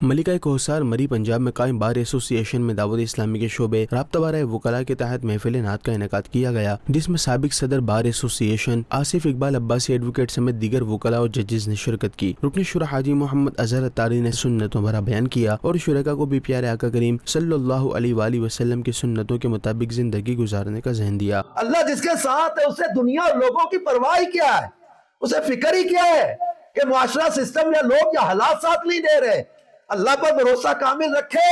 ملکہ کوثر مری پنجاب میں قائم بار ایسوسی ایشن میں دعوت اسلامی کے شعبے رابطہ بارہ وکلاء کے تحت محفل نعت کا انعقاد کیا گیا، جس میں سابق صدر بار ایسوسی ایشن آصف اقبال عباسی ایڈوکیٹ سمیت دیگر وکلاء اور ججز نے شرکت کی۔ رکن شورا حاجی محمد اظہر اتاری نے سنتوں بھرا بیان کیا اور شرکاء کو بھی پیارے آقا کریم صلی اللہ علیہ وآلہ وسلم کی سنتوں کے مطابق زندگی گزارنے کا ذہن دیا۔ اللہ جس کے ساتھ ہے اسے دنیا اور لوگوں کی پرواہ کیا ہے، اسے فکر ہی کیا ہے کہ معاشرہ سسٹم یا لوگ یا حالات ساتھ نہیں دے رہے۔ اللہ پر بھروسہ کامل رکھے،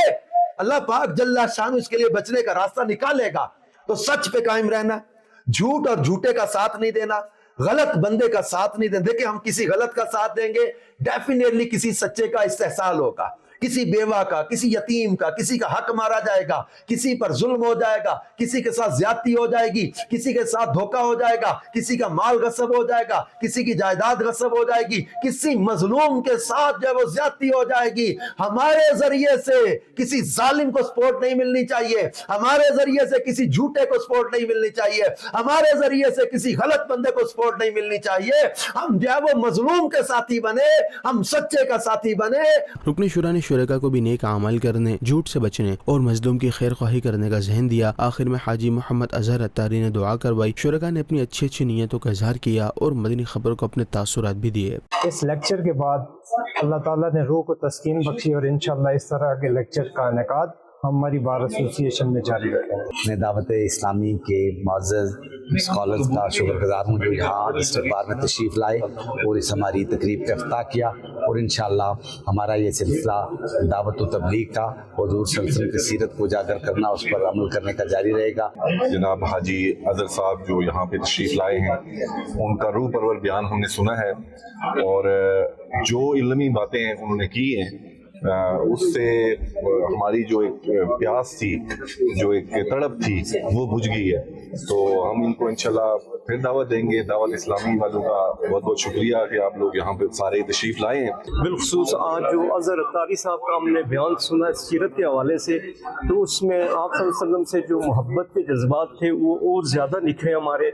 اللہ پاک جل شانہ اس کے لیے بچنے کا راستہ نکالے گا۔ تو سچ پہ قائم رہنا، جھوٹ اور جھوٹے کا ساتھ نہیں دینا، غلط بندے کا ساتھ نہیں دینا۔ دیکھیں ہم کسی غلط کا ساتھ دیں گے، ڈیفینیٹلی کسی سچے کا استحصال ہوگا، کسی بیوہ کا، کسی یتیم کا، کسی کا حق مارا جائے گا، کسی پر ظلم ہو جائے گا، کسی کے ساتھ زیادتی ہو جائے گی، کسی کے ساتھ دھوکہ ہو جائے گا، کسی کا مال غصب ہو جائے گا، کسی کی جائیداد غصب ہو جائے گی، کسی مظلوم کے ساتھ جو ہے وہ زیادتی ہو جائے گی۔ ہمارے ذریعے سے کسی ظالم کو سپورٹ نہیں ملنی چاہیے، ہمارے ذریعے سے کسی جھوٹے کو سپورٹ نہیں ملنی چاہیے، ہمارے ذریعے سے کسی غلط بندے کو سپورٹ نہیں ملنی چاہیے۔ ہم جو ہے وہ مظلوم کے ساتھی بنے، ہم سچے کا ساتھی بنے۔ رکن شورا نے شرکاء کو بھی نیک اعمال کرنے، جھوٹ سے بچنے اور مظلوم کی خیر خواہی کرنے کا ذہن دیا۔ آخر میں حاجی محمد اظہر اتاری نے دعا کروائی۔ شرکاء نے اپنی اچھی اچھی نیتوں کا اظہار کیا اور مدنی خبر کو اپنے تاثرات بھی دیے۔ اس لیکچر کے بعد اللہ تعالیٰ نے روح کو تسکین بخشی اور انشاءاللہ اس طرح کے لیکچر کا انعقاد ہماری بار ایسوسی ایشن میں جاری رکھیں گے۔ میں دعوت اسلامی کے معزز اسکالرز کا شکر گزار ہوں جو یہاں استقبال میں تشریف لائے اور اس ہماری تقریب کا افتتاح کیا، اور انشاءاللہ ہمارا یہ سلسلہ دعوت و تبلیغ کا حضور صلی اللہ علیہ وسلم کی سیرت کو اجاگر کرنا، اس پر عمل کرنے کا جاری رہے گا۔ جناب حاجی اظہر صاحب جو یہاں پہ تشریف لائے ہیں، ان کا روح پرور بیان ہم نے سنا ہے، اور جو علمی باتیں انہوں نے کی ہیں اس سے ہماری جو ایک پیاس تھی، جو ایک تڑپ تھی، وہ بجھ گئی ہے۔ تو ہم ان کو انشاءاللہ پھر دعوت دیں گے۔ دعوت اسلامی والوں کا بہت بہت شکریہ کہ آپ لوگ یہاں پہ سارے تشریف لائے ہیں۔ بالخصوص آج جو اظہر اتاری صاحب کا ہم نے بیان سنا سیرت کے حوالے سے، تو اس میں آپ صلی اللہ علیہ وسلم سے جو محبت کے جذبات تھے وہ اور زیادہ نکھرے ہمارے،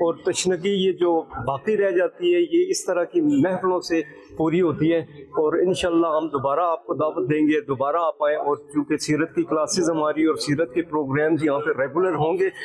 اور تشنگی یہ جو باقی رہ جاتی ہے یہ اس طرح کی محفلوں سے پوری ہوتی ہے۔ اور انشاءاللہ ہم دوبارہ آپ کو دعوت دیں گے، دوبارہ آپ آئیں، اور چونکہ سیرت کی کلاسز ہماری اور سیرت کے پروگرامز یہاں پہ ریگولر ہوں گے۔